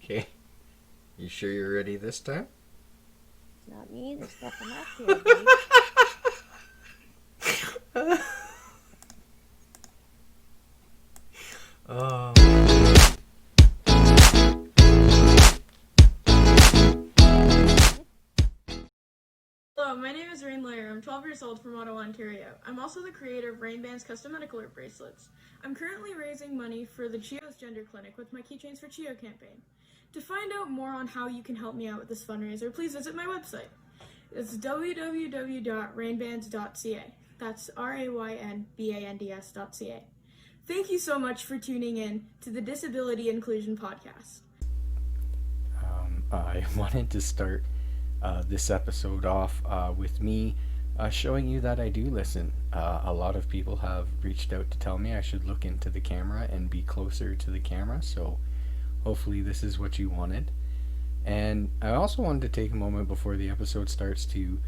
Okay. You sure you're ready this time? It's not me. There's nothing up here, buddy. Oh. Hello, my name is Rain Layer. I'm 12 years old from Ottawa, Ontario. I'm also the creator of Rain Band's custom medical wear bracelets. I'm currently raising money for the Chio's Gender Clinic with my Keychains for Chio campaign. To find out more on how you can help me out with this fundraiser, please visit my website. It's www.rainbands.ca. That's RAYNBANDS.ca. Thank you so much for tuning in to the Disability Inclusion Podcast. I wanted to start this episode off with me showing you that I do listen. A lot of people have reached out to tell me I should look into the camera and be closer to the camera, so hopefully this is what you wanted. And I also wanted to take a moment before the episode starts to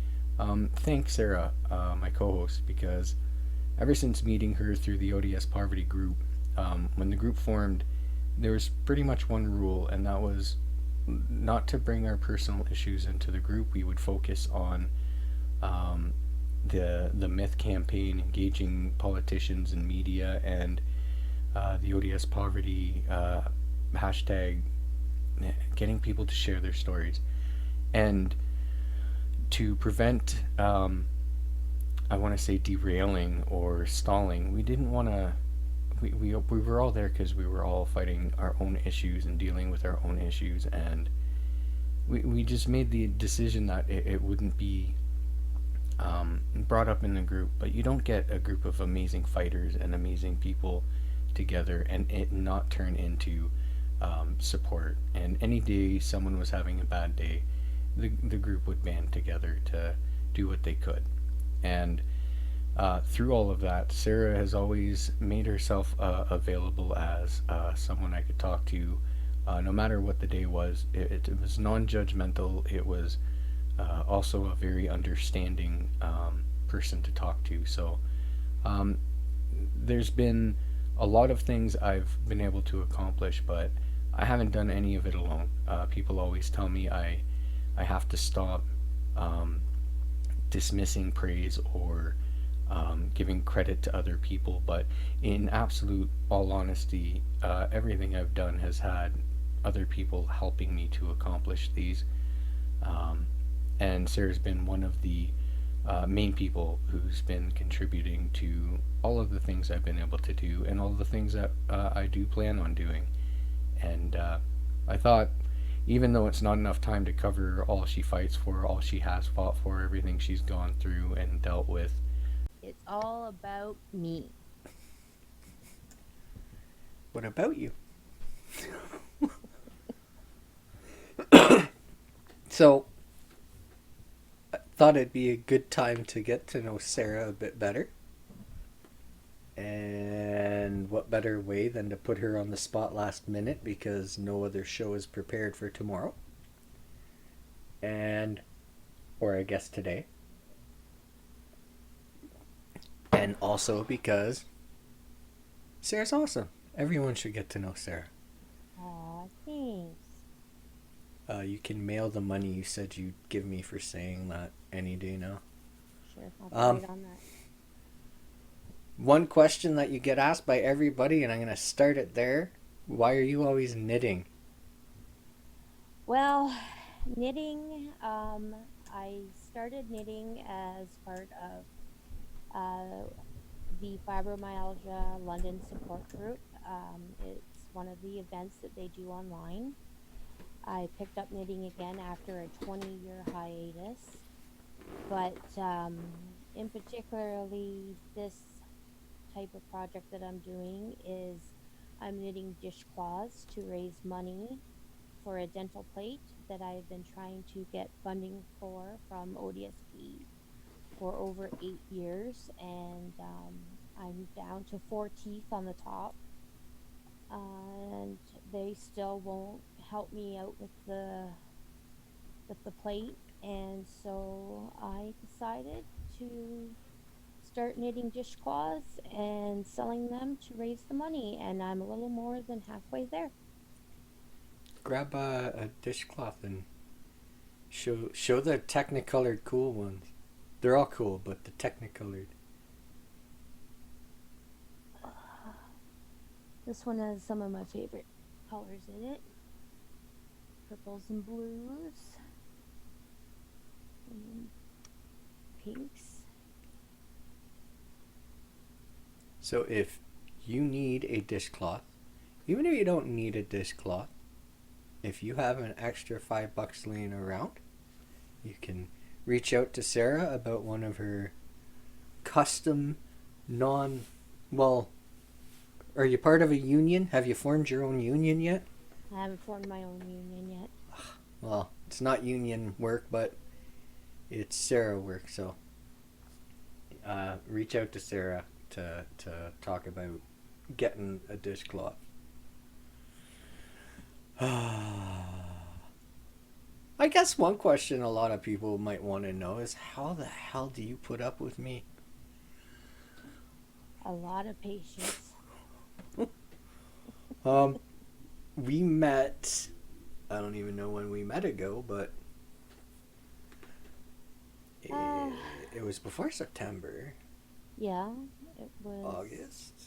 thank Sarah, my co-host, because ever since meeting her through the ODS Poverty group, when the group formed, there was pretty much one rule, and that was not to bring our personal issues into the group. We would focus on the myth campaign, engaging politicians and media, and the ODS Poverty hashtag, getting people to share their stories, and to prevent I want to say derailing or stalling. We didn't want to. We were all there because we were all fighting our own issues and dealing with our own issues, and we just made the decision that it wouldn't be brought up in the group. But you don't get a group of amazing fighters and amazing people together and it not turn into support. And any day someone was having a bad day, the group would band together to do what they could. And through all of that, Sarah has always made herself available as someone I could talk to no matter what the day was. It was non-judgmental. It was also a very understanding person to talk to. So there's been a lot of things I've been able to accomplish, but I haven't done any of it alone. People always tell me I have to stop dismissing praise or giving credit to other people, but in absolute all honesty, everything I've done has had other people helping me to accomplish these. And Sarah's been one of the main people who's been contributing to all of the things I've been able to do and all of the things that I do plan on doing. And I thought, even though it's not enough time to cover all she fights for, all she has fought for, everything she's gone through and dealt with. It's all about me. What about you? So, I thought it'd be a good time to get to know Sarah a bit better. And what better way than to put her on the spot last minute because no other show is prepared for tomorrow. And, or I guess today. And also because Sarah's awesome. Everyone should get to know Sarah. Aw, thanks. You can mail the money you said you'd give me for saying that any day now. Sure, I'll be right on that. One question that you get asked by everybody, and I'm going to start it there. Why are you always knitting? Well, knitting, I started knitting as part of the Fibromyalgia London support group. It's one of the events that they do online. I picked up knitting again after a 20-year hiatus, but in particularly this type of project that I'm doing is I'm knitting dishcloths to raise money for a dental plate that I've been trying to get funding for from ODSP for over 8 years, and I'm down to 4 teeth on the top, and they still won't help me out with the plate, and so I decided to start knitting dishcloths and selling them to raise the money, and I'm a little more than halfway there. grab a dishcloth and show the Technicolored cool ones. They're all cool, but the Technicolored. This one has some of my favorite colors in it. Purples and blues. And pinks. So if you need a dishcloth, even if you don't need a dishcloth, if you have an extra $5 laying around, you can reach out to Sarah about one of her custom well, are you part of a union? Have you formed your own union yet? I haven't formed my own union yet. Well, it's not union work, but it's Sarah work, so reach out to Sarah to talk about getting a dishcloth. I guess one question a lot of people might want to know is how the hell do you put up with me? A lot of patience. We met, I don't even know when we met ago, but it was before September. Yeah, it was August,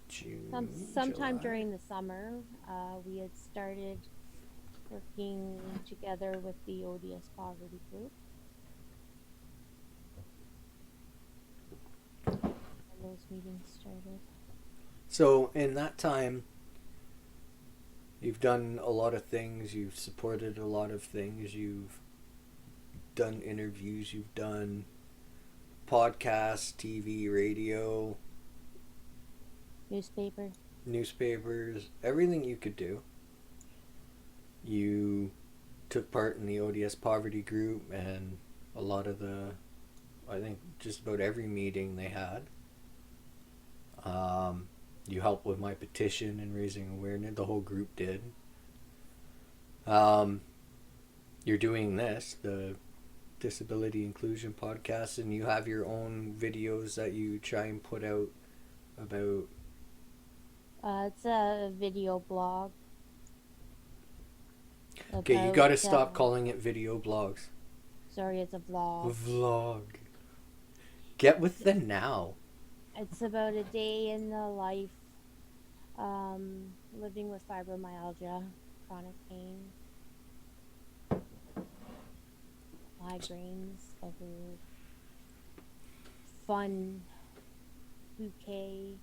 June, sometime July. during the summer. We had started working together with the ODS Poverty Group. And those meetings started. So in that time, you've done a lot of things. You've supported a lot of things. You've done interviews. You've done podcasts, TV, radio, newspapers, everything you could do. You took part in the ODS Poverty Group and a lot of I think just about every meeting they had. You helped with my petition and raising awareness. The whole group did. You're doing this, the Disability Inclusion Podcast, and you have your own videos that you try and put out about. It's a video blog. Okay, you gotta stop calling it video blogs. Sorry, it's a vlog. Vlog. Get with the now. It's about a day in the life, living with fibromyalgia, chronic pain, migraines, a whole fun bouquet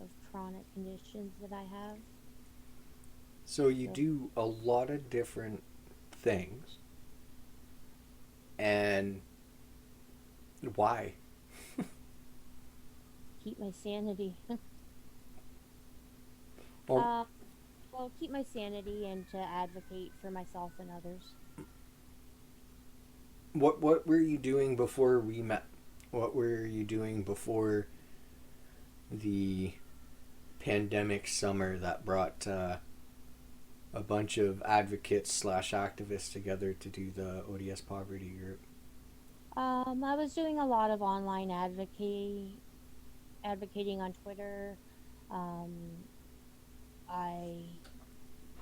of chronic conditions that I have. So you do a lot of different things. And why? Keep my sanity. Well, Keep my sanity and to advocate for myself and others. what were you doing before we met? What were you doing before the pandemic summer that brought a bunch of advocates / activists together to do the ODS Poverty Group? I was doing a lot of online advocating on Twitter. I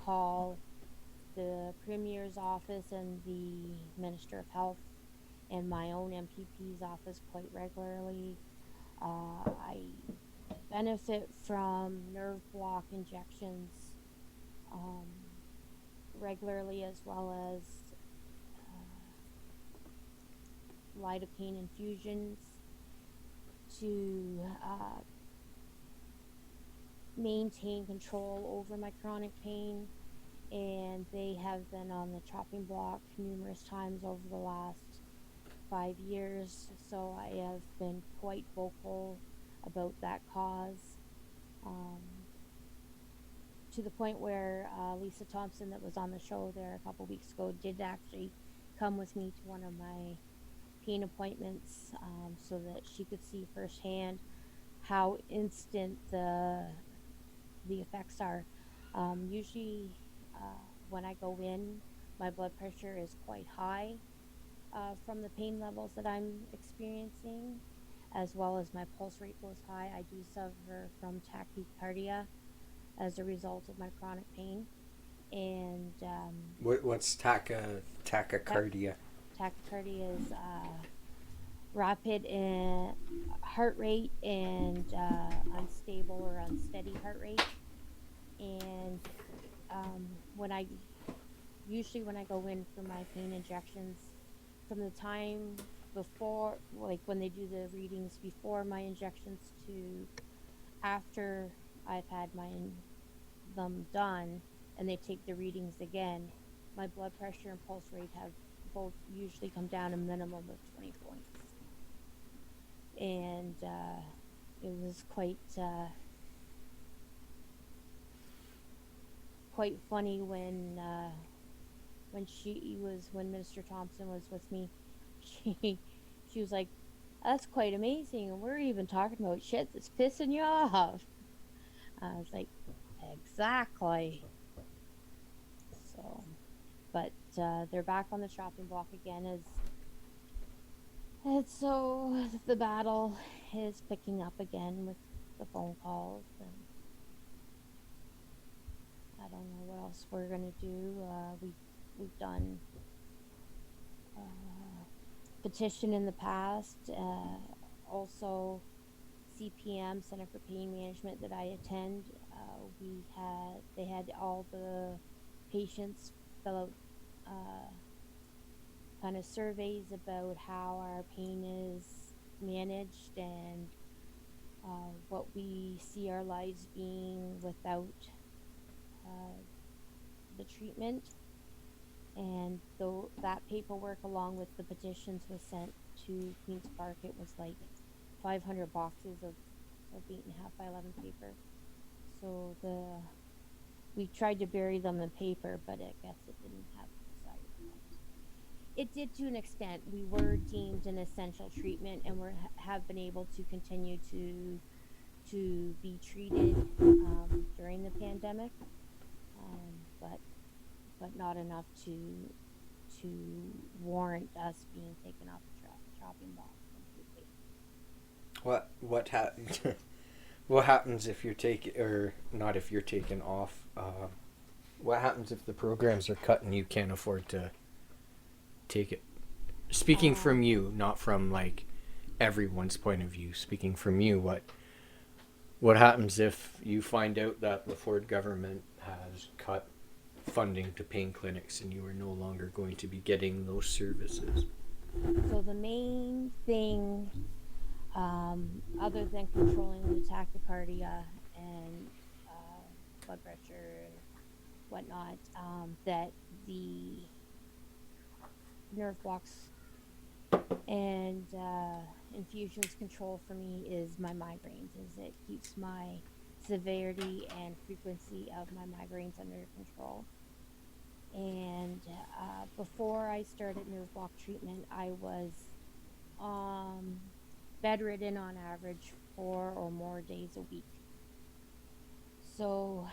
call the Premier's office and the Minister of Health and my own MPP's office quite regularly. I benefit from nerve block injections regularly, as well as lidocaine infusions to maintain control over my chronic pain, and they have been on the chopping block numerous times over the last 5 years, so I have been quite vocal about that cause, to the point where Lisa Thompson, that was on the show there a couple weeks ago, did actually come with me to one of my pain appointments, so that she could see firsthand how instant the effects are. Usually when I go in, my blood pressure is quite high from the pain levels that I'm experiencing, as well as my pulse rate goes high. I do suffer from tachycardia, as a result of my chronic pain. And What's tachycardia? tachycardia is rapid in heart rate and unstable or unsteady heart rate. And when I usually when I go in for my pain injections, from the time before, like when they do the readings before my injections to after I've had them done, and they take the readings again, my blood pressure and pulse rate have both usually come down a minimum of 20 points. And it was quite funny when Minister Thompson was with me. She she was like, "That's quite amazing, and we're even talking about shit that's pissing you off." I was like, "Exactly." So, but they're back on the chopping block again as and so the battle is picking up again with the phone calls, and I don't know what else we're gonna do. We've done petition in the past. Also, CPM, Center for Pain Management, that I attend. They had all the patients fill out kind of surveys about how our pain is managed and what we see our lives being without the treatment. And though that paperwork, along with the petitions, was sent to Queen's Park, it was like 500 boxes of 8.5 by 11 paper. So we tried to bury them in paper, but I guess it didn't have the desired effect. It did to an extent. We were deemed an essential treatment, and have been able to continue to be treated during the pandemic, but not enough to warrant us being taken off the chopping block completely. What what happens if you're taken, or not if you're taken off? What happens if the programs are cut and you can't afford to take it? Speaking from you, not from like everyone's point of view. Speaking from you, what happens if you find out that the Ford government has cut funding to pain clinics and you are no longer going to be getting those services? So the main thing, other than controlling the tachycardia and blood pressure and whatnot, that the nerve blocks and infusions control for me is my migraines. Is it keeps my severity and frequency of my migraines under control. And before I started nerve block treatment, I was bedridden on average 4 or more days a week. So,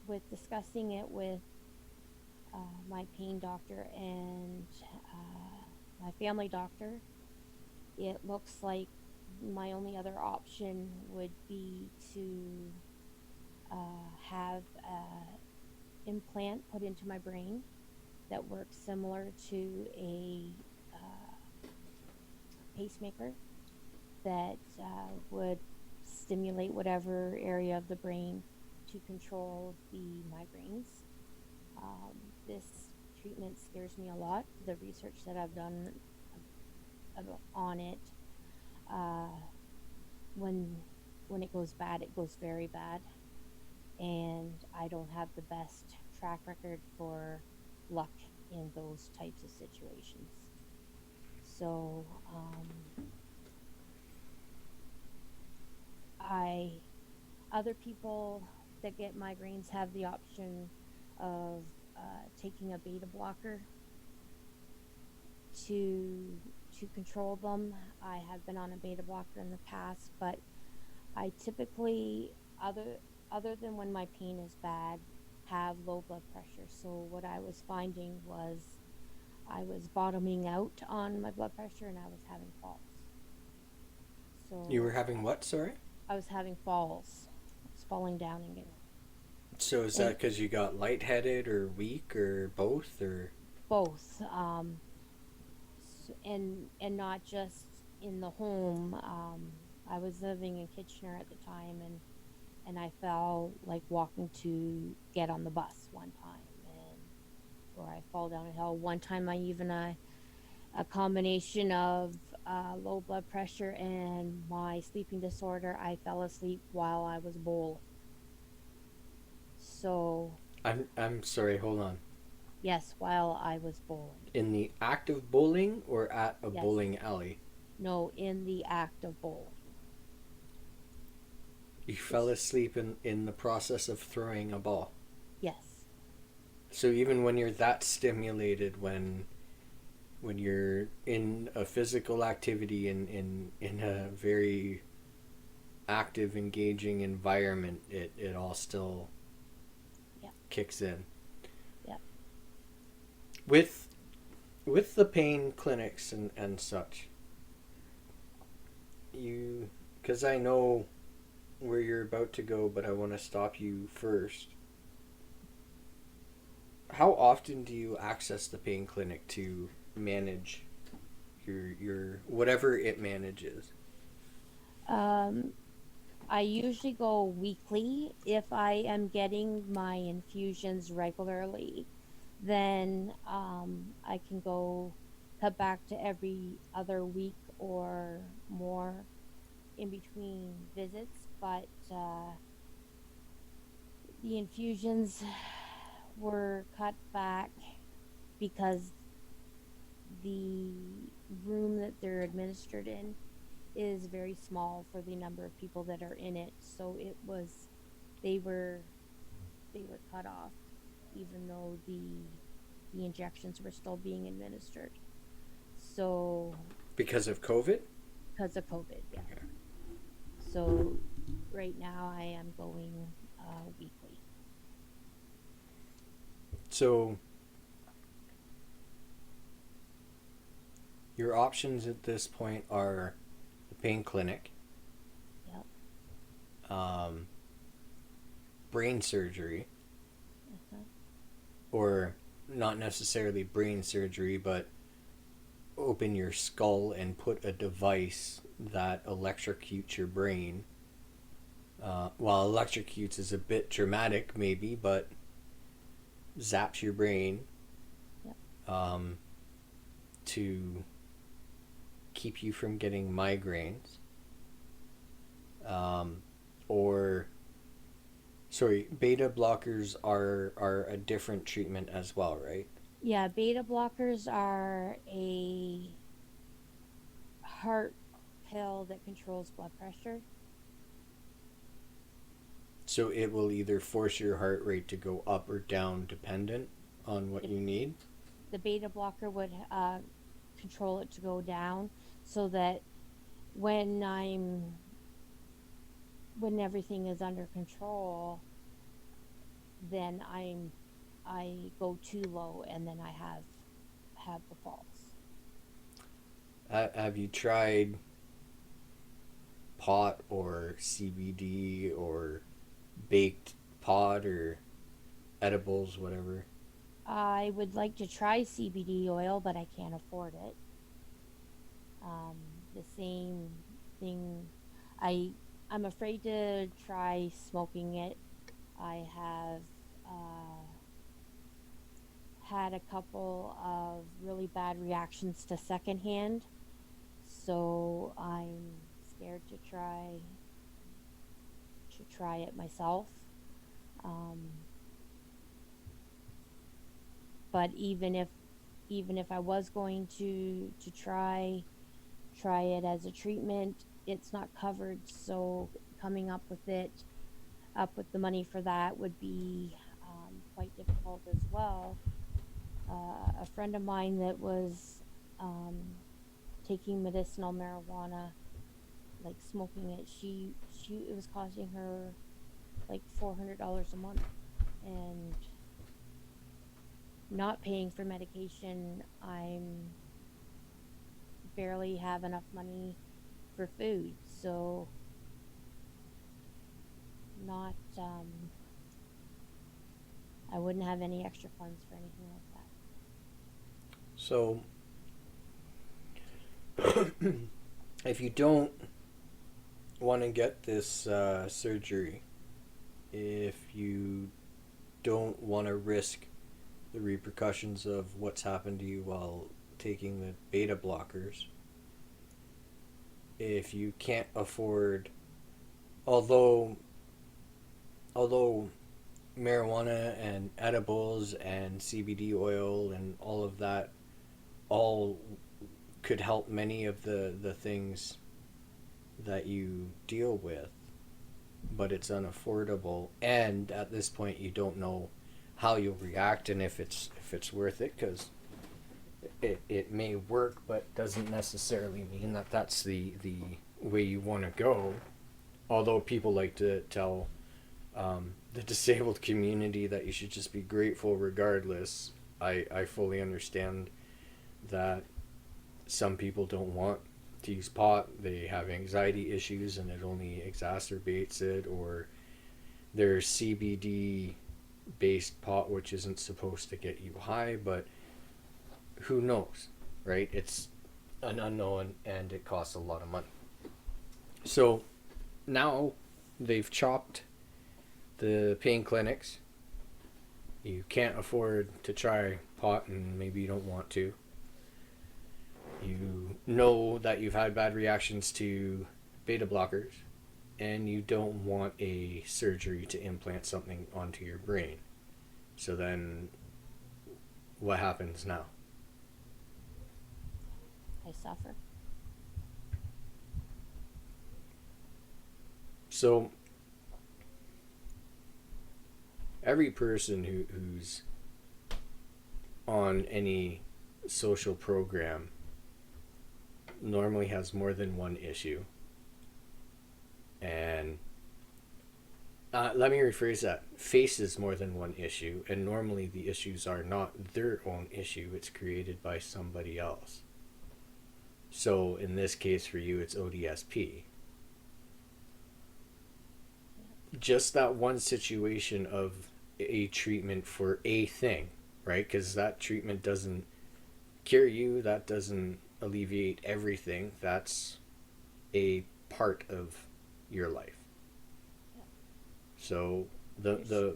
with discussing it with my pain doctor and my family doctor, it looks like my only other option would be to have an implant put into my brain that works similar to a pacemaker that would stimulate whatever area of the brain to control the migraines. This treatment scares me a lot. The research that I've done on it, uh, when it goes bad, it goes very bad, and I don't have the best track record for luck in those types of situations. So I other people that get migraines have the option of taking a beta blocker to control them. I have been on a beta blocker in the past, but I typically, other than when my pain is bad, have low blood pressure. So what I was finding was I was bottoming out on my blood pressure, and I was having falls. You were So having what? Sorry. I was having falls. I was falling down and getting So is and that because you got lightheaded or weak or both or? both. And not just in the home. I was living in Kitchener at the time, and I fell like walking to get on the bus one time, and or I fall down a hill. One time, I even a combination of low blood pressure and my sleeping disorder. I fell asleep while I was bowling. So I'm sorry. Hold on. yes, while I was bowling. In the act of bowling or at a Yes, bowling alley? no, in the act of bowling. You fell It's asleep in the process of throwing a ball. yes. So even when you're that stimulated, when you're in a physical activity in a very active, engaging environment, it all still Yep. kicks in. Yep. With with the pain clinics and such, you because I know where you're about to go, but I want to stop you first. How often do you access the pain clinic to manage your whatever it manages? Um, I usually go weekly. If I am getting my infusions regularly, then I can go cut back to every other week or more in between visits. But the infusions were cut back because the room that they're administered in is very small for the number of people that are in it. So it was they were they were cut off, even though the injections were still being administered. So Because of COVID? because of COVID, yes. Okay. So right now I am going weekly. So your options at this point are the pain clinic, Yep. um, brain surgery, Uh-huh. or not necessarily brain surgery, but open your skull and put a device that electrocutes your brain. While electrocutes is a bit dramatic, maybe, but zaps your brain Yep. um, to keep you from getting migraines. Um, or, sorry, beta blockers are a different treatment as well, right? Yeah, beta blockers are a heart pill that controls blood pressure. So it will either force your heart rate to go up or down dependent on what The, you need. the beta blocker would control it to go down so that when I'm when everything is under control, then I go too low and then I have the falls. Have you tried pot or CBD or baked pot or edibles, whatever? I would like to try CBD oil, but I can't afford it. Um, the same thing. I I'm afraid to try smoking it. I have had a couple of really bad reactions to secondhand, so I'm scared to try it myself. Um, but even if I was going to try it as a treatment, it's not covered. So coming up with the money for that would be quite difficult as well. A friend of mine that was um, taking medicinal marijuana, like smoking it, she it was costing her like $400 a month, and not paying for medication. I'm barely have enough money for food. So not, I wouldn't have any extra funds for anything like that. So, if you don't want to get this surgery, if you don't want to risk the repercussions of what's happened to you while taking the beta blockers, if you can't afford, although although marijuana and edibles and CBD oil and all of that all could help many of the things that you deal with, but it's unaffordable, and at this point you don't know how you'll react and if it's worth it, because it may work but doesn't necessarily mean that that's the way you want to go. Although people like to tell the disabled community that you should just be grateful regardless, I fully understand that some people don't want to use pot. They have anxiety issues and it only exacerbates it, or there's CBD based pot which isn't supposed to get you high, but who knows, right? It's an unknown and it costs a lot of money. So now they've chopped the pain clinics. You can't afford to try pot and maybe you don't want to. You know that you've had bad reactions to beta blockers and you don't want a surgery to implant something onto your brain. So then what happens now? I suffer. So every person who's on any social program normally has more than one issue. And let me rephrase that. Faces more than one issue, and normally the issues are not their own issue, it's created by somebody else. So in this case for you, it's ODSP. Just that one situation of a treatment for a thing, right? Because that treatment doesn't cure you, that doesn't alleviate everything. That's a part of your life. Yeah. So there's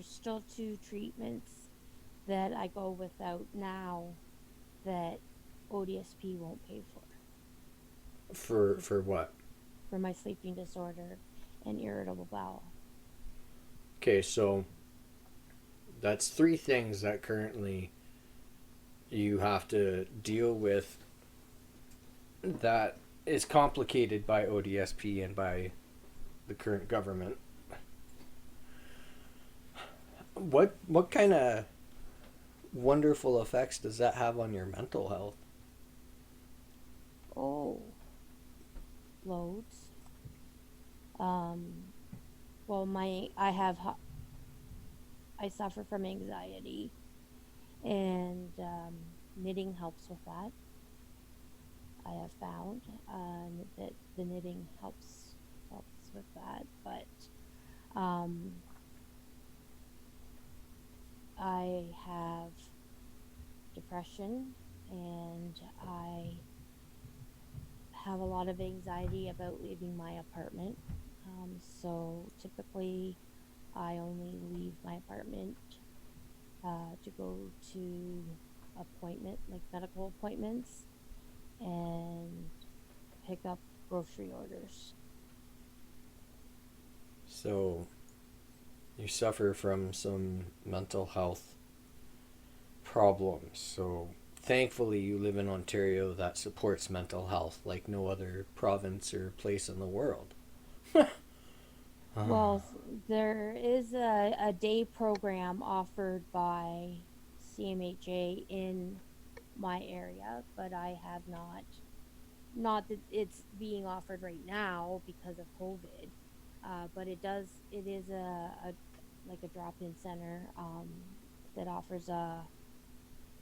still 2 treatments that I go without now that ODSP won't pay for what? for my sleeping disorder and irritable bowel. Okay, so that's 3 things that currently you have to deal with that is complicated by ODSP and by the current government. What kind of wonderful effects does that have on your mental health? Oh, loads. Well, I suffer from anxiety, and knitting helps with that. I have found that the knitting helps with that, but I have depression, and I have a lot of anxiety about leaving my apartment. So typically, I only leave my apartment to go to medical appointments, and pick up grocery orders. So you suffer from some mental health problems. So thankfully you live in Ontario that supports mental health like no other province or place in the world. Well, there is a day program offered by CMHA in my area, but I have not that it's being offered right now because of COVID, but it is a like a drop-in center that offers a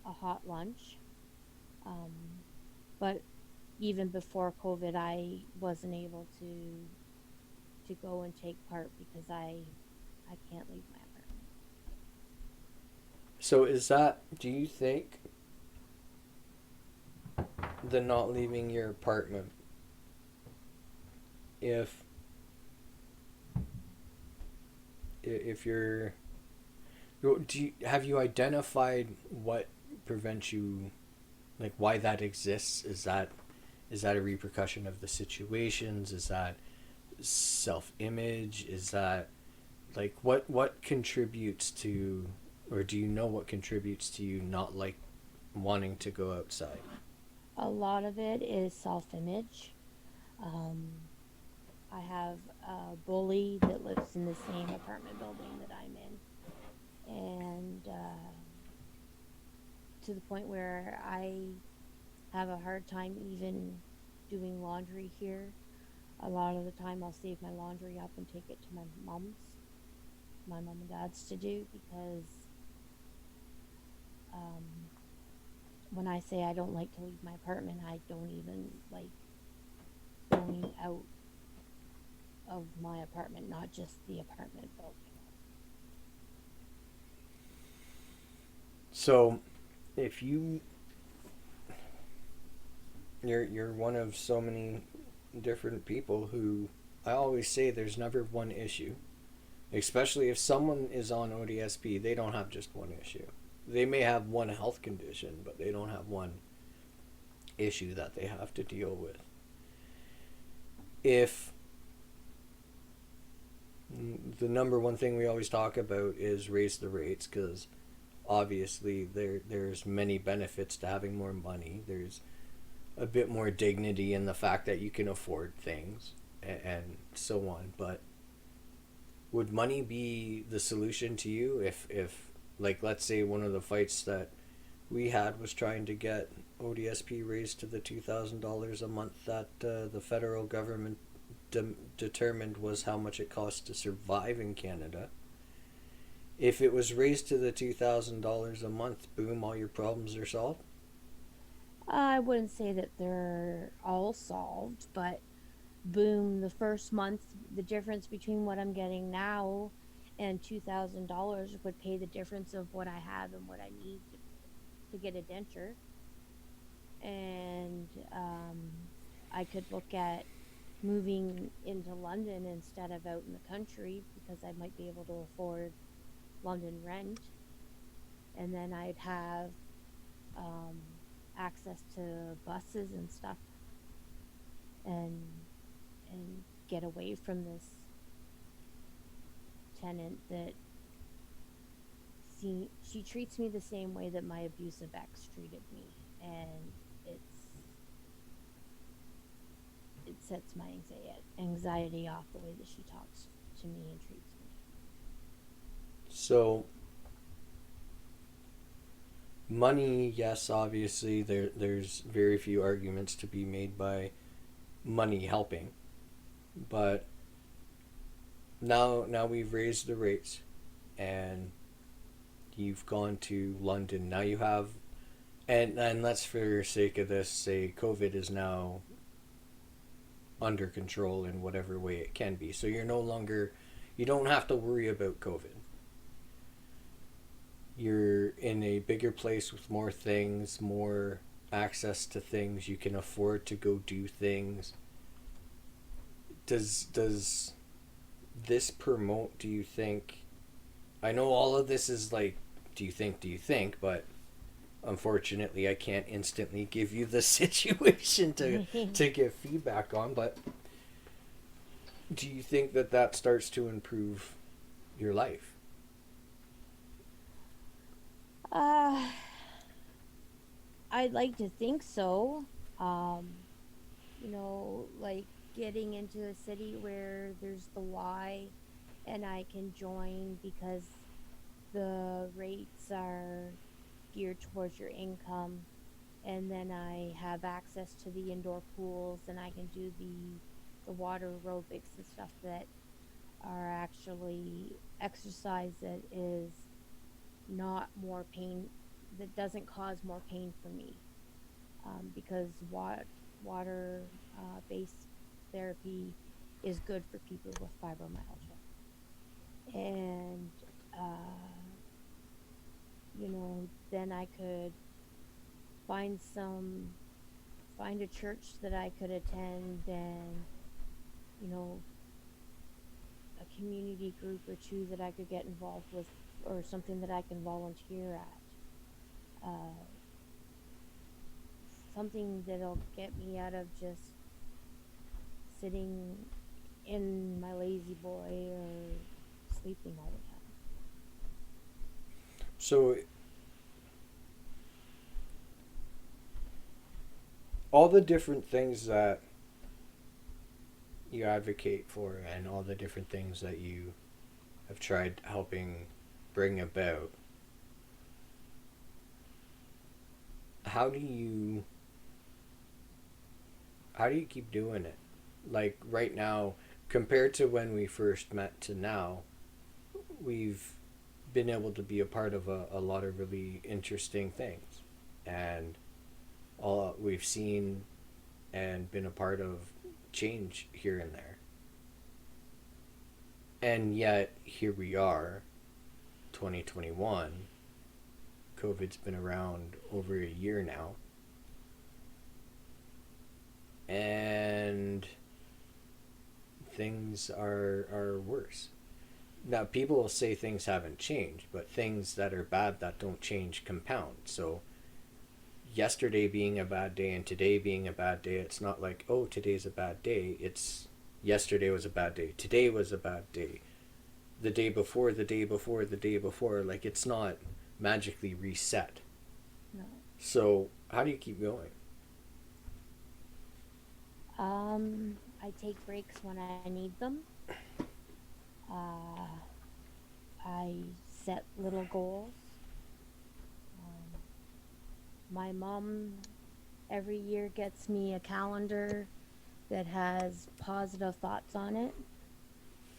hot lunch. Um, but even before COVID, I wasn't able to to go and take part because I can't leave my apartment. So is that, do you think the not leaving your apartment, if if you're, have you identified what prevents you, like why that exists? Is that a repercussion of the situations? Is that self image? Is that like what contributes to, or do you know what contributes to you not like wanting to go outside? A lot of it is self image. Um, I have a bully that lives in the same apartment building that I'm in, and to the point where I have a hard time even doing laundry here. A lot of the time, I'll save my laundry up and take it to my mom and dad's to do because um, when I say I don't like to leave my apartment, I don't even like going out of my apartment, not just the apartment building. So if you're one of so many different people who, I always say there's never one issue. Especially if someone is on ODSP, they don't have just one issue. They may have one health condition, but they don't have one issue that they have to deal with. If the number one thing we always talk about is raise the rates, because obviously there's many benefits to having more money. There's a bit more dignity in the fact that you can afford things and so on. But would money be the solution to you if like let's say one of the fights that we had was trying to get ODSP raised to the $2,000 a month that the federal government determined was how much it costs to survive in Canada. If it was raised to the $2,000 a month, boom, all your problems are solved. I wouldn't say that they're all solved, but boom, the first month, the difference between what I'm getting now and $2,000 would pay the difference of what I have and what I need to get a denture. And I could look at moving into London instead of out in the country because I might be able to afford London rent. And then I'd have um, access to buses and stuff and get away from this tenant that she treats me the same way that my abusive ex treated me, and it sets my anxiety off the way that she talks to me and treats me. So money, yes, obviously there's very few arguments to be made by money helping, but now we've raised the rates and you've gone to London. Now you have, and let's for sake of this say COVID is now under control in whatever way it can be. So you're no longer, you don't have to worry about COVID. You're in a bigger place with more things, more access to things. You can afford to go do things. Does this promote, do you think, I know all of this is like do you think, but unfortunately I can't instantly give you the situation to give feedback on, but do you think that that starts to improve your life? uh I'd like to think so. um like getting into a city where there's the Y and I can join because the rates are geared towards your income, and then I have access to the indoor pools and I can do the water aerobics and stuff that are actually exercise that is not more pain, that doesn't cause more pain for me, because water based therapy is good for people with fibromyalgia. And, then I could find some, find a church that I could attend and, you know, a community group or two that I could get involved with or something that I can volunteer at. Uh, Something that'll get me out of just sitting in my lazy boy or sleeping all the time. So all the different things that you advocate for and all the different things that you have tried helping bring about, how do you keep doing it? Like right now, compared to when we first met to now, we've been able to be a part of a lot of really interesting things, and all we've seen and been a part of change here and there. And yet here we are, 2021. COVID's been around over a year now, and things are worse. Now people will say things haven't changed, but things that are bad that don't change compound. So yesterday being a bad day and today being a bad day, it's not like, oh, today's a bad day. It's yesterday was a bad day, today was a bad day, the day before, the day before, the day before. Like, it's not magically reset. No. So how do you keep going? I take breaks when I need them. Uh, I set little goals. Um, my mom every year gets me a calendar that has positive thoughts on it,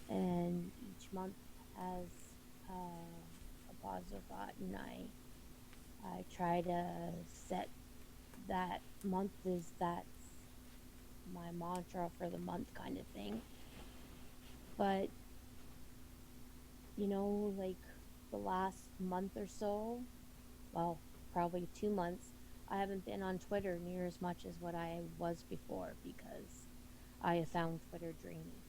and each month has a positive thought, and I try to set that month is that's my mantra for the month kind of thing. But like the last month or so, well, probably 2 months, I haven't been on Twitter near as much as what I was before because I have found Twitter draining.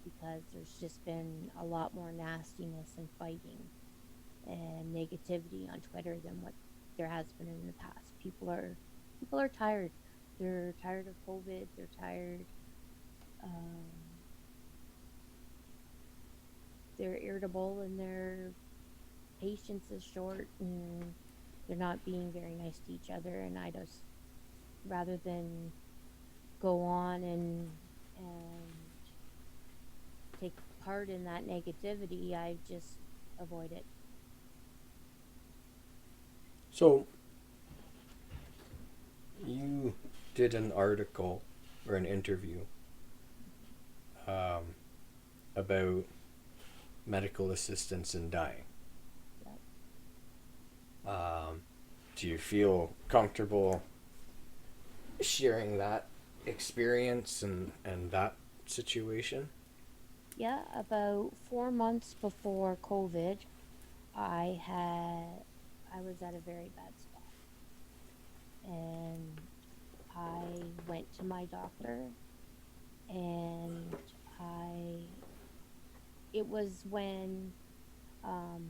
Because there's just been a lot more nastiness and fighting and negativity on Twitter than what there has been in the past. People are tired. They're tired of COVID. They're tired. Um, they're irritable and their patience is short and they're not being very nice to each other. And I just, rather than go on and take part in that negativity, I just avoid it. So you did an article or an interview um, about medical assistance in dying. Yep. Do you feel comfortable sharing that experience and that situation? Yeah, about 4 months before COVID, I had I was at a very bad spot, and I went to my doctor, and I it was when um,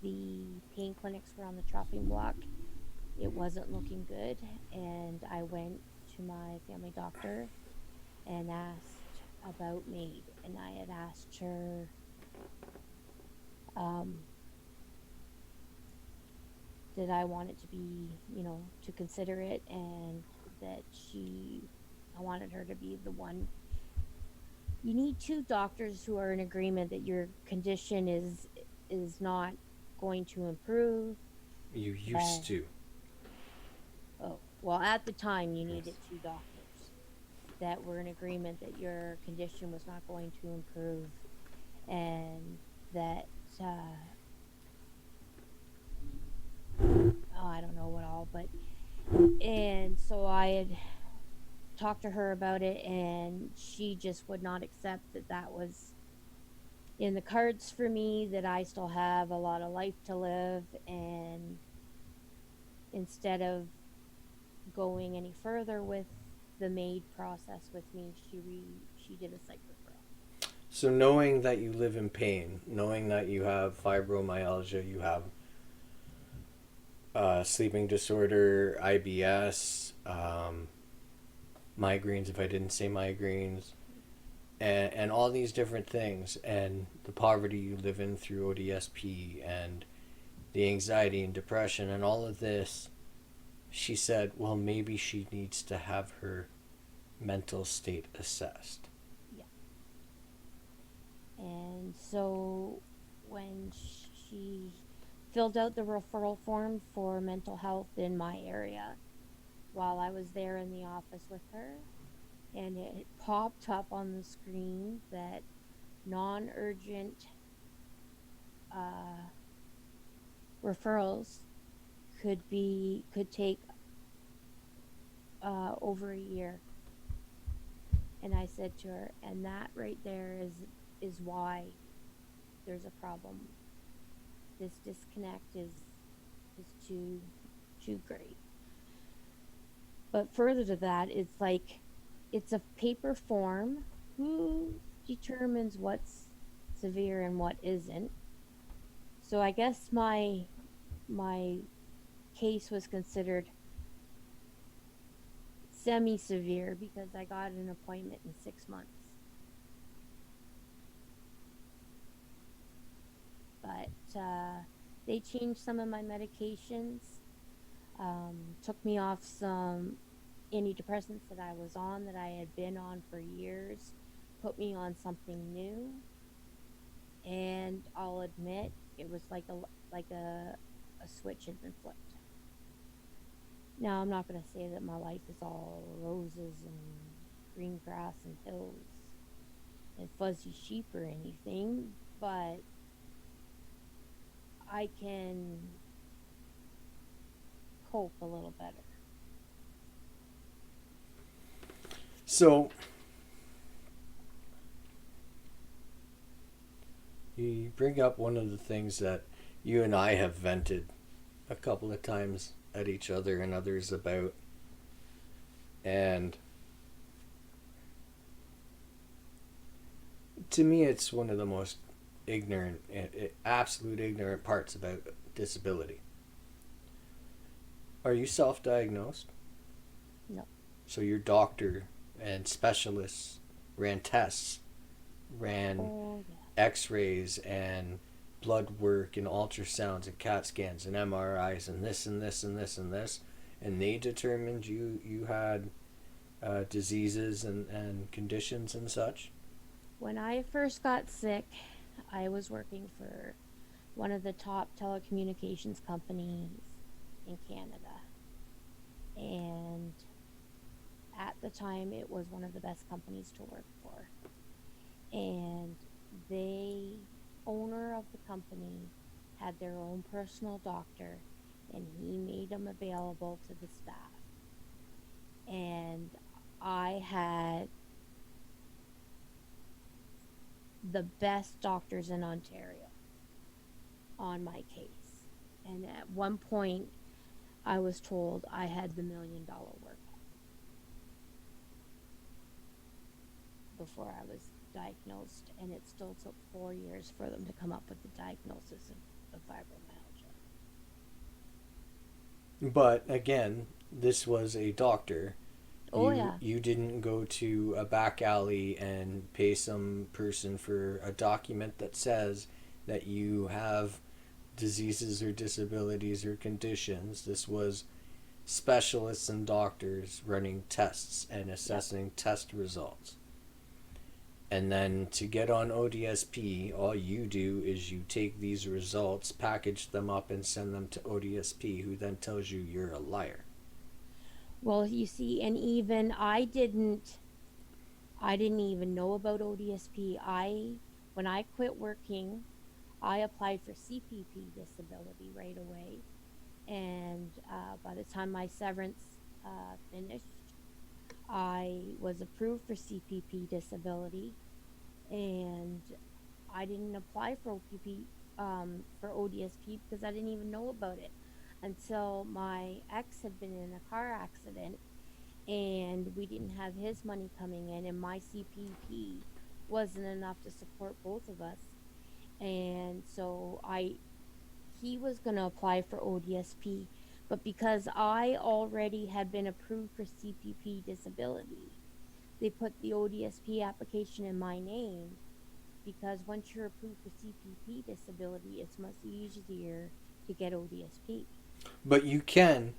the pain clinics were on the chopping block. It wasn't looking good, and I went to my family doctor and asked about MAID, and I had asked her um, that I wanted to be, to consider it, and that I wanted her to be the one. You need two doctors who are in agreement that your condition is not going to improve. You used That to. Oh, well, at the time you Yes. needed two doctors that were in agreement that your condition was not going to improve, and that uh, oh, I don't know what all, but and so I had talked to her about it, and she just would not accept that that was in the cards for me, that I still have a lot of life to live. And instead of going any further with the MAID process with me, she did a psych referral. So knowing that you live in pain, knowing that you have fibromyalgia, you have sleeping disorder, IBS, migraines, if I didn't say migraines, and all these different things, and the poverty you live in through ODSP, and the anxiety and depression, and all of this, she said, well, maybe she needs to have her mental state assessed. Yeah. And so when she filled out the referral form for mental health in my area, while I was there in the office with her, and it popped up on the screen that non-urgent uh, referrals could take over a year. And I said to her, and that right there is why there's a problem. This disconnect is too great. But further to that, it's like it's a paper form. Who determines what's severe and what isn't? So I guess my case was considered semi-severe because I got an appointment in 6 months. But they changed some of my medications, took me off some antidepressants that I was on, that I had been on for years, put me on something new. And I'll admit, it was like a switch had been flipped. Now, I'm not going to say that my life is all roses and green grass and hills and fuzzy sheep or anything, but I can cope a little better. So you bring up one of the things that you and I have vented a couple of times at each other and others about, and to me it's one of the most ignorant, absolute ignorant parts about disability. Are you self-diagnosed? No. So your doctor and specialists ran tests, ran Oh, yeah. x-rays and blood work and ultrasounds and CAT scans and MRIs and this and this and this and this, and they determined you had diseases and conditions and such? When I first got sick, I was working for one of the top telecommunications companies in Canada. And at the time, it was one of the best companies to work for. And the owner of the company had their own personal doctor, and he made them available to the staff. And I had the best doctors in Ontario on my case. And at one point, I was told I had the $1 million workup before I was diagnosed, and it still took 4 years for them to come up with the diagnosis of fibromyalgia. But again, this was a doctor. Oh, you yeah. you didn't go to a back alley and pay some person for a document that says that you have diseases or disabilities or conditions. This was specialists and doctors running tests and assessing test results. And then to get on ODSP, all you do is you take these results, package them up, and send them to ODSP, who then tells you you're a liar. Well, you see, and even I didn't even know about ODSP. When I quit working, I applied for CPP disability right away. And by the time my severance finished, I was approved for CPP disability, and I didn't apply for OPP for ODSP because I didn't even know about it until my ex had been in a car accident, and we didn't have his money coming in, and my CPP wasn't enough to support both of us. And so I he was going to apply for ODSP, but because I already had been approved for CPP disability, they put the ODSP application in my name, because once you're approved for CPP disability, it's much easier to get ODSP. But you can,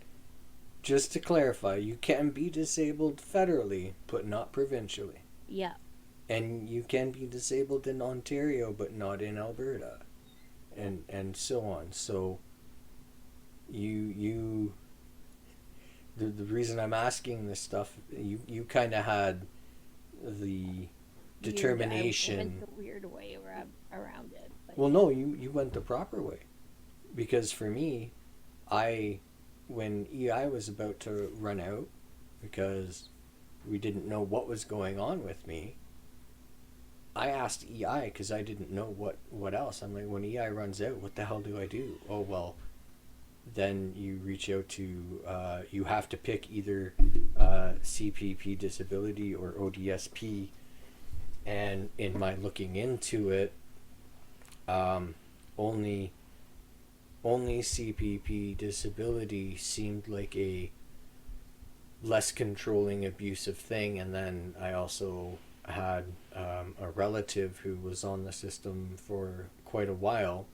just to clarify, you can be disabled federally, but not provincially. Yeah. And you can be disabled in Ontario, but not in Alberta, and so on. So you the reason I'm asking this stuff, you kind of had the determination. I went the weird way around it. But Well, no, you went the proper way, because for me, I when EI was about to run out, because we didn't know what was going on with me, I asked EI because I didn't know what else. I'm like, when EI runs out, what the hell do I do? Oh, well, then you reach out to, you have to pick either CPP disability or ODSP. And in my looking into it, only CPP disability seemed like a less controlling, abusive thing. And then I also had a relative who was on the system for quite a while,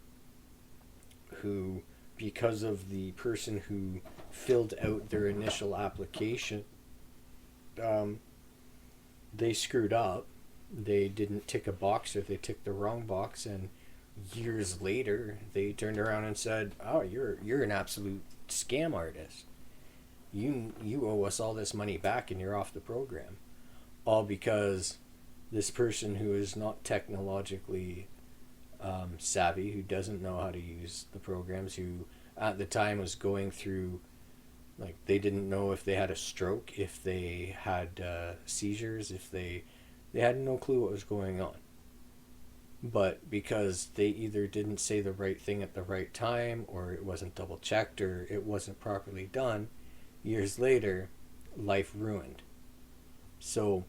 who, because of the person who filled out their initial application, they screwed up. They didn't tick a box, or they ticked the wrong box, and years later they turned around and said, "Oh, you're an absolute scam artist. You owe us all this money back, and you're off the program." All because this person who is not technologically savvy, who doesn't know how to use the programs, who at the time was going through, like, they didn't know if they had a stroke, if they had seizures, if they had no clue what was going on. But because they either didn't say the right thing at the right time, or it wasn't double checked, or it wasn't properly done, years later, life ruined. So,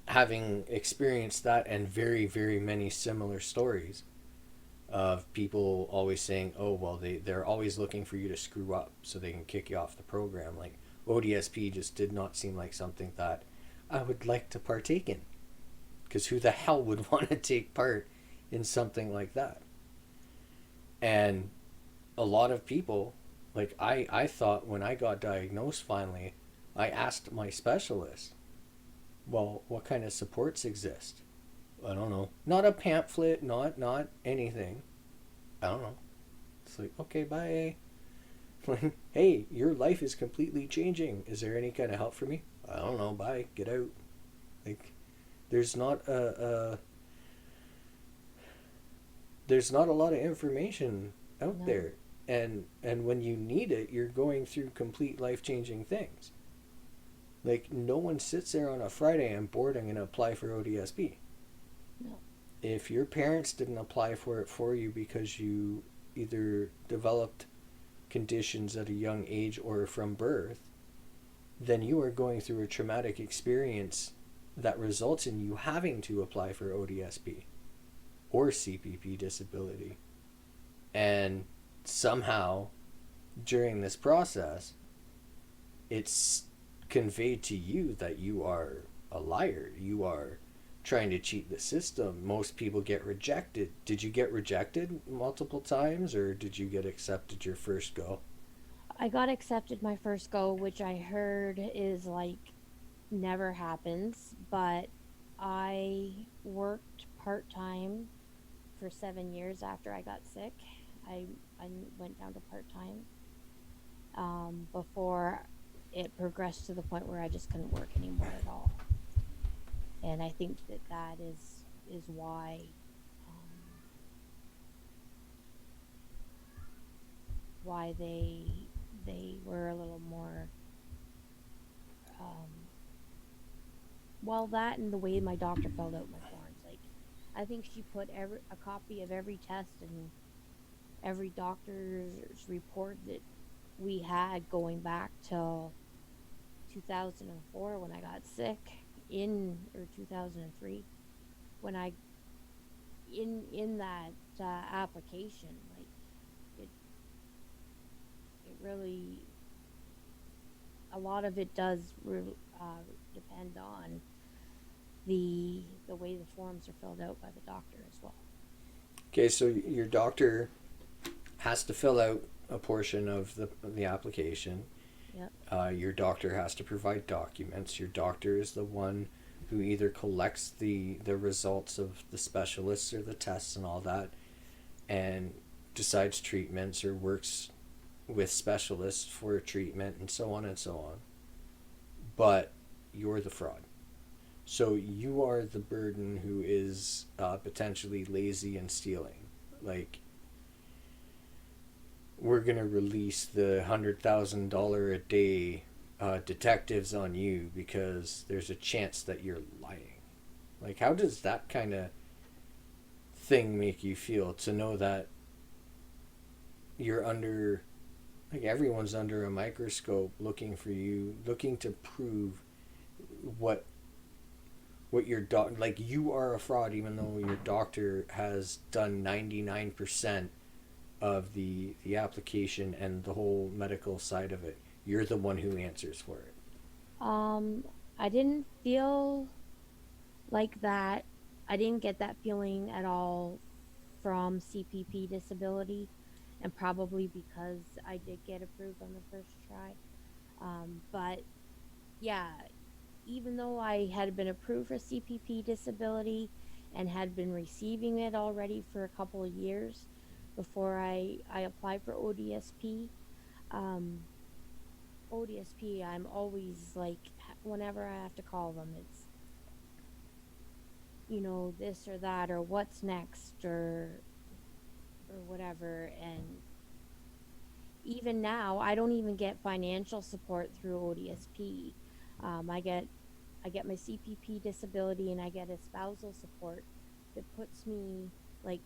having experienced that, and very, very many similar stories of people always saying, "Oh, well, they're always looking for you to screw up so they can kick you off the program," like, ODSP just did not seem like something that I would like to partake in. Because who the hell would want to take part in something like that? And a lot of people, like, I thought when I got diagnosed finally, I asked my specialist, "Well, what kind of supports exist?" "I don't know." Not a pamphlet, not anything. "I don't know." It's like, okay, bye. Like, "Hey, your life is completely changing. Is there any kind of help for me?" "I don't know, bye, get out." Like, there's not there's not a lot of information out No. there, and when you need it, you're going through complete life-changing things. Like, no one sits there on a Friday and bored, "I'm going to apply for ODSP." No. If your parents didn't apply for it for you because you either developed conditions at a young age or from birth, then you are going through a traumatic experience that results in you having to apply for ODSP or CPP disability. And somehow, during this process, it's conveyed to you that you are a liar. You are trying to cheat the system. Most people get rejected. Did you get rejected multiple times, or did you get accepted your first go? I got accepted my first go, which I heard is like never happens, but I worked part time for 7 years after I got sick. I went down to part time before it progressed to the point where I just couldn't work anymore at all. And I think that is why they were a little more Well, that and the way my doctor filled out my forms. Like, I think she put a copy of every test and every doctor's report that we had going back till 2004 when I got sick or 2003 when I in that application. Like, it it really, a lot of it does depend on the way the forms are filled out by the doctor as well. Okay, so your doctor has to fill out a portion of the application. Yep. Your doctor has to provide documents. Your doctor is the one who either collects the results of the specialists or the tests and all that, and decides treatments or works with specialists for treatment and so on and so on. But you're the fraud. So you are the burden who is potentially lazy and stealing. Like, we're gonna release the $100,000 a day detectives on you because there's a chance that you're lying. Like, how does that kind of thing make you feel to know that you're under, like, everyone's under a microscope looking for you, looking to prove what your like, you are a fraud even though your doctor has done 99% of the application and the whole medical side of it. You're the one who answers for it. Um, I didn't feel like that. I didn't get that feeling at all from CPP disability, and probably because I did get approved on the first try. But yeah, even though I had been approved for CPP disability and had been receiving it already for a couple of years before I applied for ODSP, um, ODSP, I'm always like, whenever I have to call them, it's, this or that, or what's next, or whatever. And even now, I don't even get financial support through ODSP. I get my CPP disability, and I get a spousal support that puts me like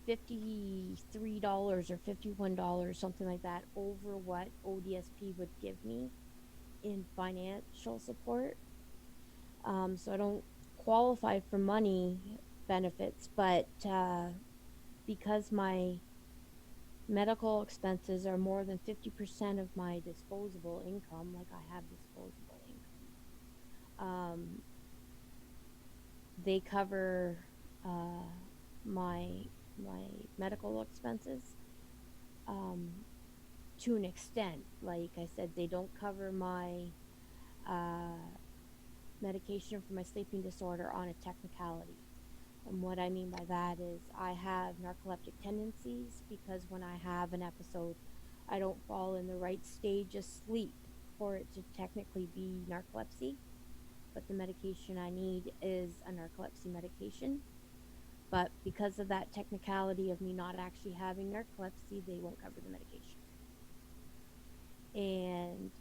$53 or $51, something like that, over what ODSP would give me in financial support. So I don't qualify for money benefits, but because my medical expenses are more than 50% of my disposable income, like I have disposable income, they cover uh, my medical expenses um, to an extent. Like I said, they don't cover my uh, medication for my sleeping disorder on a technicality. And what I mean by that is I have narcoleptic tendencies because when I have an episode, I don't fall in the right stage of sleep for it to technically be narcolepsy. But the medication I need is a narcolepsy medication. But because of that technicality of me not actually having narcolepsy, they won't cover the medication. And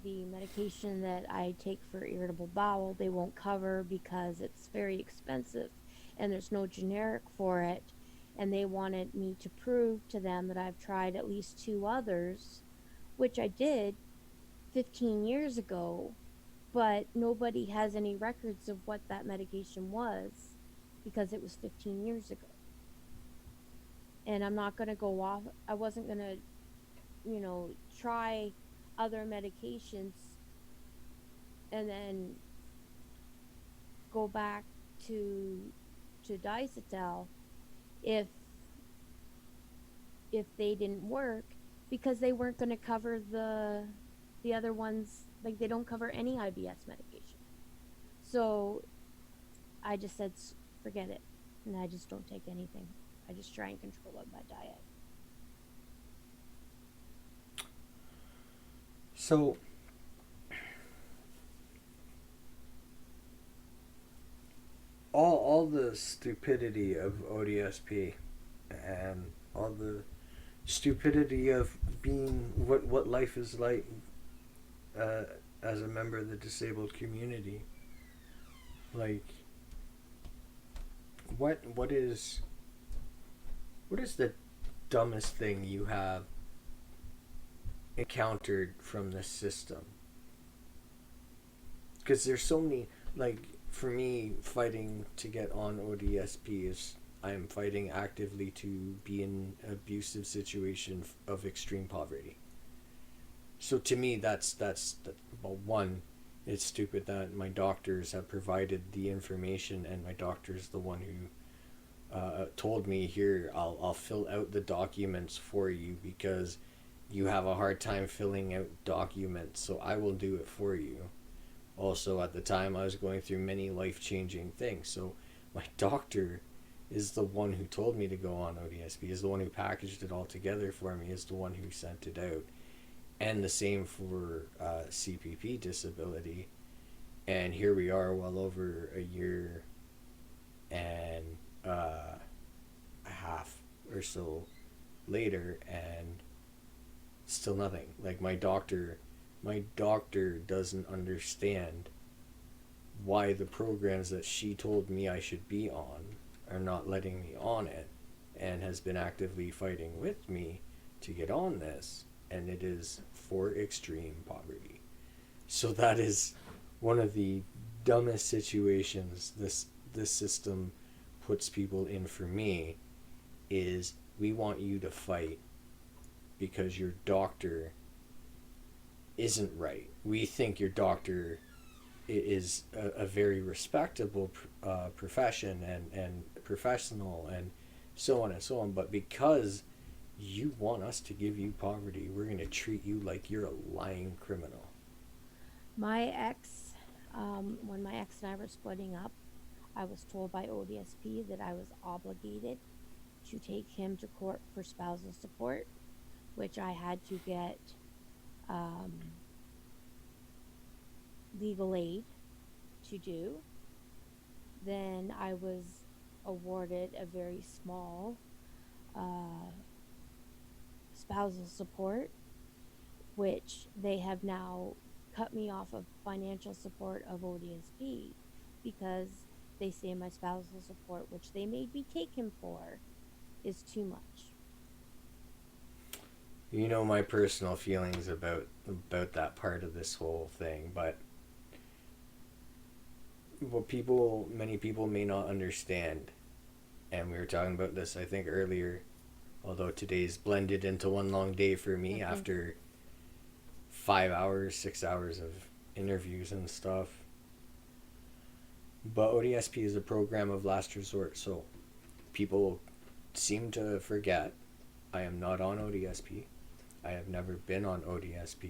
the medication that I take for irritable bowel, they won't cover because it's very expensive and there's no generic for it. And they wanted me to prove to them that I've tried at least two others, which I did 15 years ago, but nobody has any records of what that medication was because it was 15 years ago. And I'm not going to go off, I wasn't going to, try other medications and then go back to diacetyl if they didn't work, because they weren't going to cover the other ones. Like, they don't cover any IBS medication. So I just said forget it, and I just don't take anything. I just try and control my diet. So all the stupidity of ODSP and all the stupidity of being what life is like uh, as a member of the disabled community, Like, what is the dumbest thing you have encountered from this system? Because there's so many, like, for me, fighting to get on ODSP is I'm fighting actively to be in an abusive situation of extreme poverty. So to me, well, one, it's stupid that my doctors have provided the information, and my doctor's the one who told me, here, I'll fill out the documents for you because you have a hard time filling out documents, so I will do it for you. Also, at the time, I was going through many life-changing things, so my doctor is the one who told me to go on ODSP, is the one who packaged it all together for me, is the one who sent it out. And the same for CPP disability. And here we are, well over a year and a half or so later, and still nothing. Like, my doctor doesn't understand why the programs that she told me I should be on are not letting me on it, and has been actively fighting with me to get on this, and it is for extreme poverty. So that is one of the dumbest situations this system puts people in for me, is we want you to fight because your doctor isn't right. We think your doctor is a very respectable profession and professional and so on and so on, but because you want us to give you poverty, we're going to treat you like you're a lying criminal. My ex, when my ex and I were splitting up, I was told by ODSP that I was obligated to take him to court for spousal support, which I had to get legal aid to do. Then I was awarded a very small spousal support, which they have now cut me off of financial support of ODSP because they say my spousal support, which they made me take him for, is too much. You know my personal feelings about that part of this whole thing, but what many people may not understand, and we were talking about this I think earlier, although today's blended into one long day for me after 5 hours, 6 hours of interviews and stuff. But ODSP is a program of last resort, so people seem to forget I am not on ODSP. I have never been on ODSP.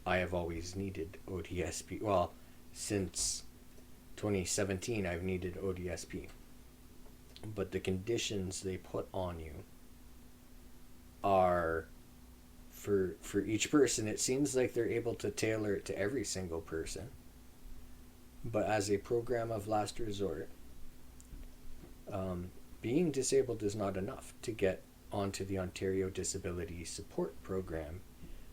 I have always needed ODSP. Well, since 2017, I've needed ODSP. But the conditions they put on you are for each person. It seems like they're able to tailor it to every single person. But as a program of last resort, being disabled is not enough to get onto the Ontario Disability Support Program.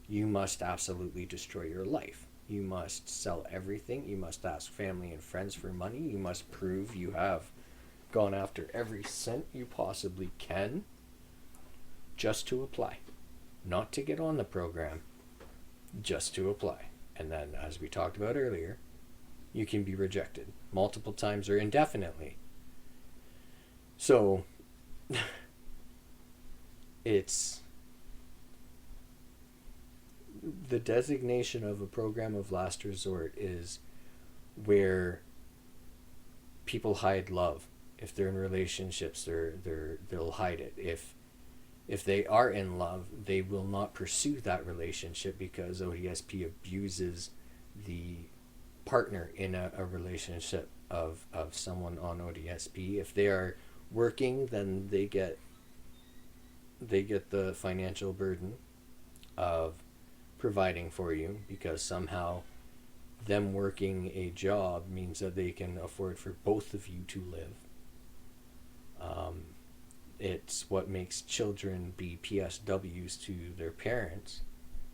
You must absolutely destroy your life. You must sell everything. You must ask family and friends for money. You must prove you have gone after every cent you possibly can just to apply. Not to get on the program, just to apply. And then, as we talked about earlier, you can be rejected multiple times or indefinitely. So, it's the designation of a program of last resort is where people hide love. If they're in relationships, they'll hide it. If they are in love, they will not pursue that relationship because ODSP abuses the partner in a relationship of someone on ODSP. If they are working, then they get the financial burden of providing for you because somehow them working a job means that they can afford for both of you to live. It's what makes children be PSWs to their parents,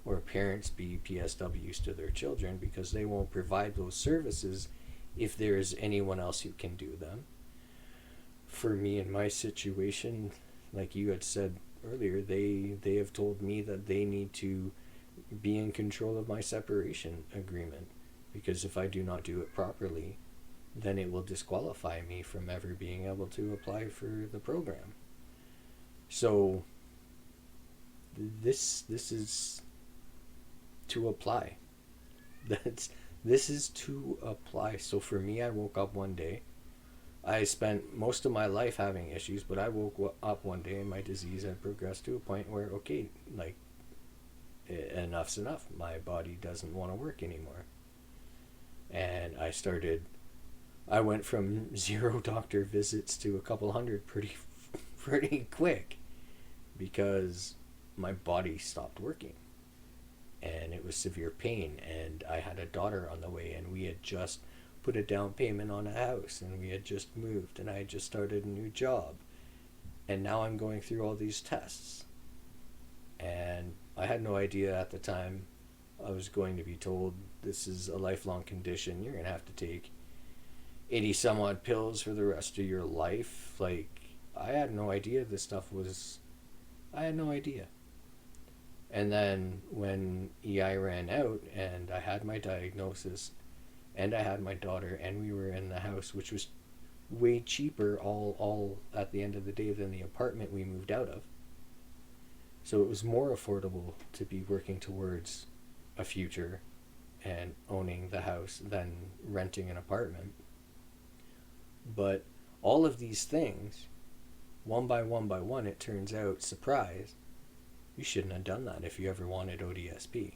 or parents be PSWs to their children, because they won't provide those services if there's anyone else who can do them. For me in my situation, like you had said earlier, they have told me that they need to be in control of my separation agreement, because if I do not do it properly, then it will disqualify me from ever being able to apply for the program. So this is to apply. That's this is to apply. So for me, I woke up one day. I spent most of my life having issues, but I woke up one day and my disease had progressed to a point where, okay, like, enough's enough. My body doesn't want to work anymore. And I went from 0 doctor visits to a couple hundred pretty quick, because my body stopped working. And it was severe pain, and I had a daughter on the way, and we had just put a down payment on a house, and we had just moved, and I had just started a new job, and now I'm going through all these tests. And I had no idea at the time. I was going to be told, this is a lifelong condition, you're going to have to take 80 some odd pills for the rest of your life. Like, I had no idea this stuff was, I had no idea. And then when EI ran out and I had my diagnosis and I had my daughter and we were in the house, which was way cheaper all at the end of the day than the apartment we moved out of. So it was more affordable to be working towards a future and owning the house than renting an apartment. But all of these things, one by one, it turns out, surprise, you shouldn't have done that if you ever wanted ODSP.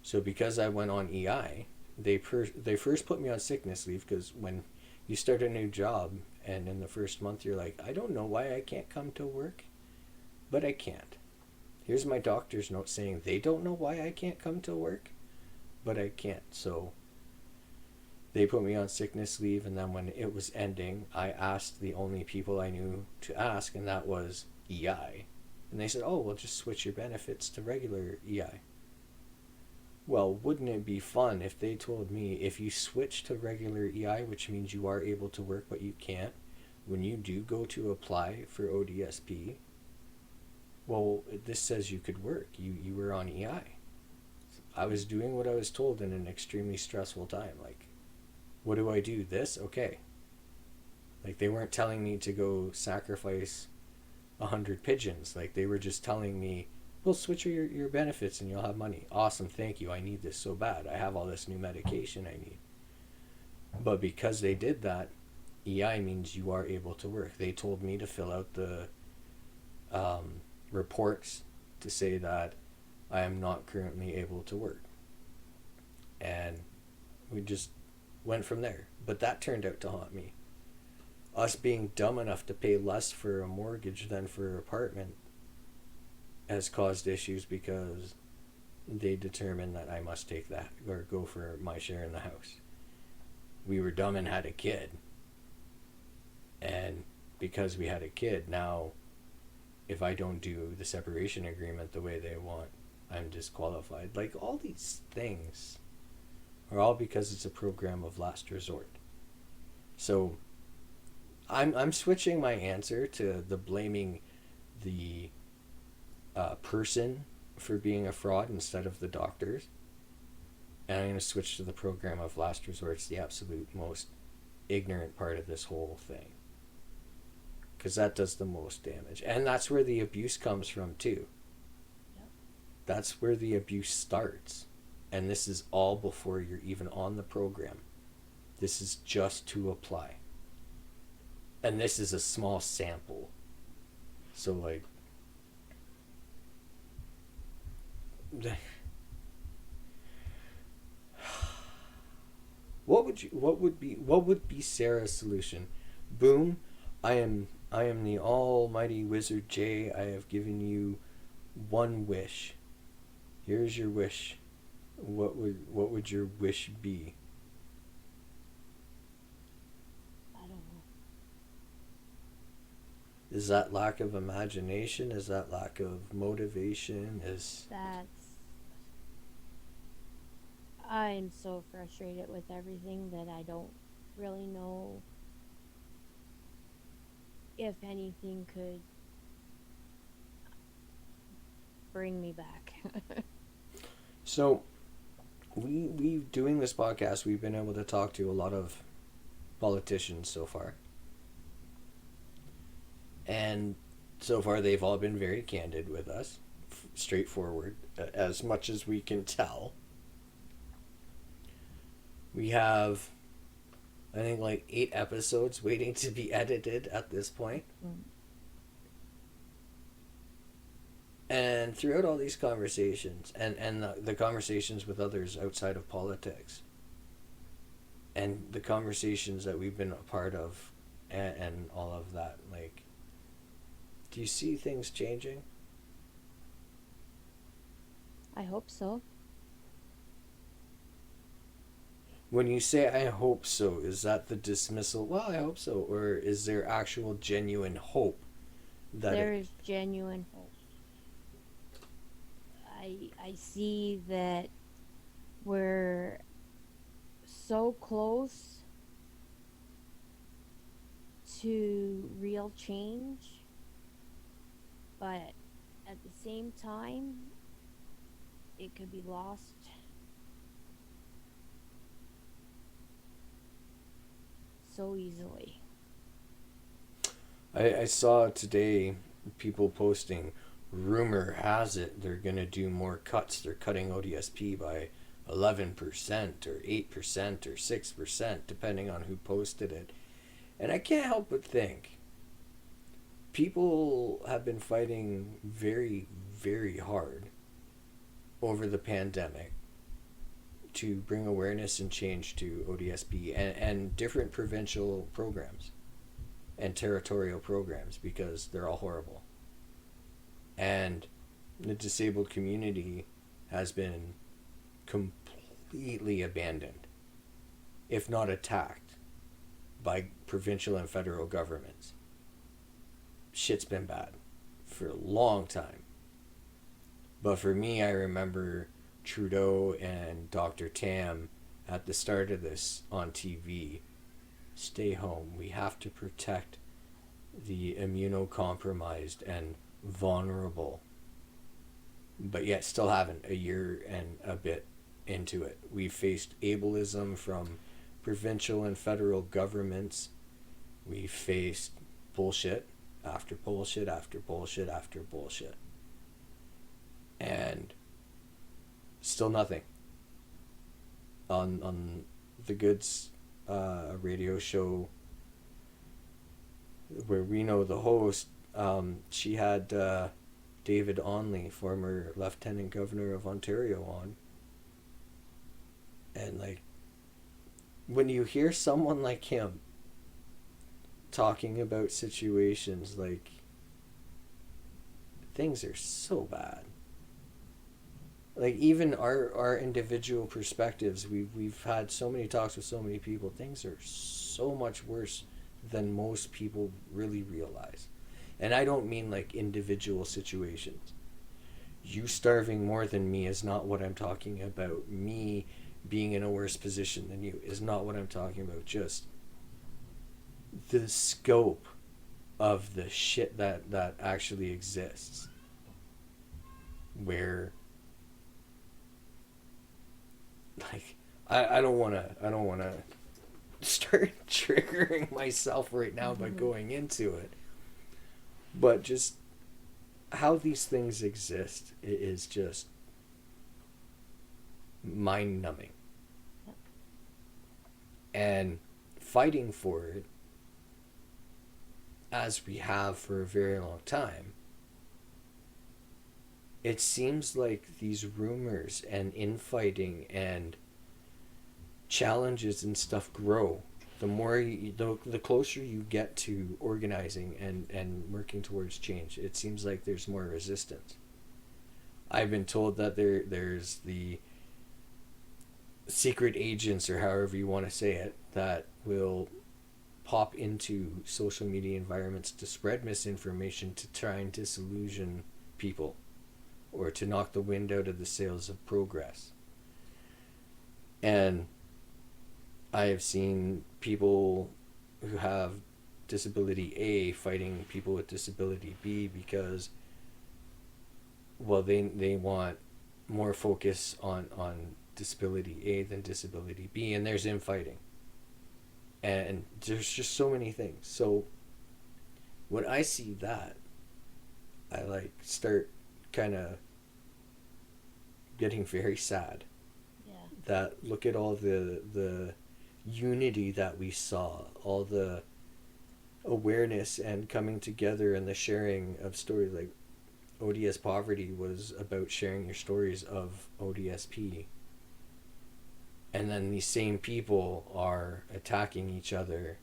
So because I went on EI, they first put me on sickness leave, because when you start a new job and in the first month you're like, I don't know why I can't come to work, but I can't. Here's my doctor's note saying they don't know why I can't come to work, but I can't. So they put me on sickness leave, and then when it was ending, I asked the only people I knew to ask, and that was EI. And they said, oh, we'll just switch your benefits to regular EI. Well, wouldn't it be fun if they told me, if you switch to regular EI, which means you are able to work but you can't, when you do go to apply for ODSP, well, this says you could work. You were on EI. I was doing what I was told in an extremely stressful time. Like, what do I do? This? Okay. Like, they weren't telling me to go sacrifice 100 pigeons. Like, they were just telling me, we'll switch your benefits and you'll have money. Awesome, thank you. I need this so bad. I have all this new medication I need. But because they did that, EI means you are able to work. They told me to fill out the reports to say that I am not currently able to work. And we just went from there. But that turned out to haunt me. Us being dumb enough to pay less for a mortgage than for an apartment has caused issues, because they determined that I must take that or go for my share in the house. We were dumb and had a kid. And because we had a kid, now if I don't do the separation agreement the way they want, I'm disqualified. Like, all these things are all because it's a program of last resort. So I'm switching my answer to the blaming the person for being a fraud instead of the doctors. And I'm going to switch to the program of last resort. It's the absolute most ignorant part of this whole thing, because that does the most damage. And that's where the abuse comes from too. Yep. That's where the abuse starts. And this is all before you're even on the program. This is just to apply. And this is a small sample. So, like, what would be Sarah's solution? Boom, I am the almighty wizard J. I have given you one wish. Here's your wish. What would your wish be? I don't know. Is that lack of imagination? Is that lack of motivation? That's I'm so frustrated with everything that I don't really know if anything could bring me back. So we doing this podcast, we've been able to talk to a lot of politicians so far, and so far they've all been very candid with us, straightforward, as much as we can tell. We have, I think, like 8 episodes waiting to be edited at this point. Mm. And throughout all these conversations, and the conversations with others outside of politics, and the conversations that we've been a part of, and all of that, like, do you see things changing? I hope so. When you say "I hope so," is that the dismissal? Well, I hope so, or is there actual genuine hope that There is genuine hope. I see that we're so close to real change, but at the same time, it could be lost so easily. I saw today people posting, rumor has it they're going to do more cuts. They're cutting ODSP by 11% or 8% or 6%, depending on who posted it. And I can't help but think people have been fighting very, very hard over the pandemic to bring awareness and change to ODSP and different provincial programs and territorial programs, because they're all horrible. And the disabled community has been completely abandoned, if not attacked, by provincial and federal governments. Shit's been bad for a long time. But for me, I remember Trudeau and Dr. Tam at the start of this on TV. Stay home. We have to protect the immunocompromised and vulnerable. But yet still haven't, a year and a bit into it. We've faced ableism from provincial and federal governments. We've faced bullshit after bullshit after bullshit after bullshit. And still nothing. On the Goods radio show where we know the host, she had David Onley, former Lieutenant Governor of Ontario, on. And like, when you hear someone like him talking about situations, like, things are so bad. Like, even our individual perspectives, we've had so many talks with so many people, things are so much worse than most people really realize. And I don't mean like individual situations. You starving more than me is not what I'm talking about. Me being in a worse position than you is not what I'm talking about. Just the scope of the shit that actually exists, where, like, I don't want to start triggering myself right now by going into it, but just how these things exist is just mind-numbing. Yep. And fighting for it, as we have for a very long time, it seems like these rumors and infighting and challenges and stuff grow. The more the closer you get to organizing and working towards change, it seems like there's more resistance. I've been told that there's the secret agents, or however you want to say it, that will pop into social media environments to spread misinformation, to try and disillusion people, or to knock the wind out of the sails of progress. And I have seen people who have disability A fighting people with disability B because, well, they want more focus on disability A than disability B, and there's infighting. And there's just so many things. So when I see that, I like start kind of getting very sad. Yeah. That look at all the unity that we saw, all the awareness and coming together and the sharing of stories. Like ODS Poverty was about sharing your stories of ODSP, and then these same people are attacking each other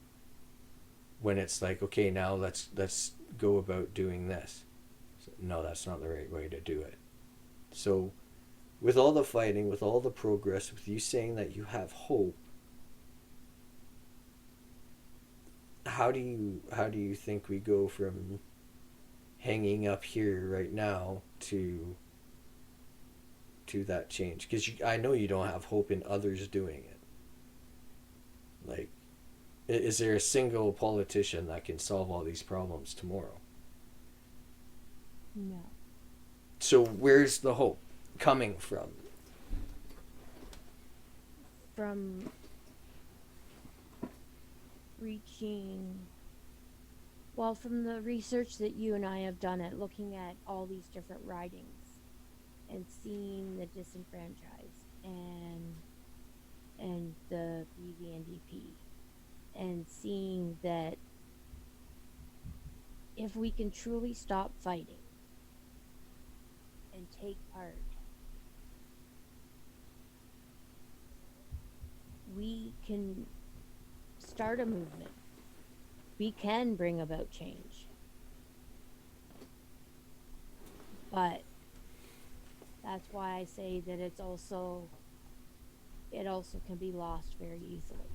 when it's like, okay, now let's go about doing this. So, no, that's not the right way to do it. So with all the fighting, with all the progress, with you saying that you have hope, how do you think we go from hanging up here right now to that change? Because I know you don't have hope in others doing it. Like, is there a single politician that can solve all these problems tomorrow? No. So where's the hope coming from? From reaching, well, from the research that you and I have done at looking at all these different ridings and seeing the disenfranchised and the BVNDP, and seeing that if we can truly stop fighting and take part, we can start a movement. We can bring about change. But that's why I say that it also can be lost very easily.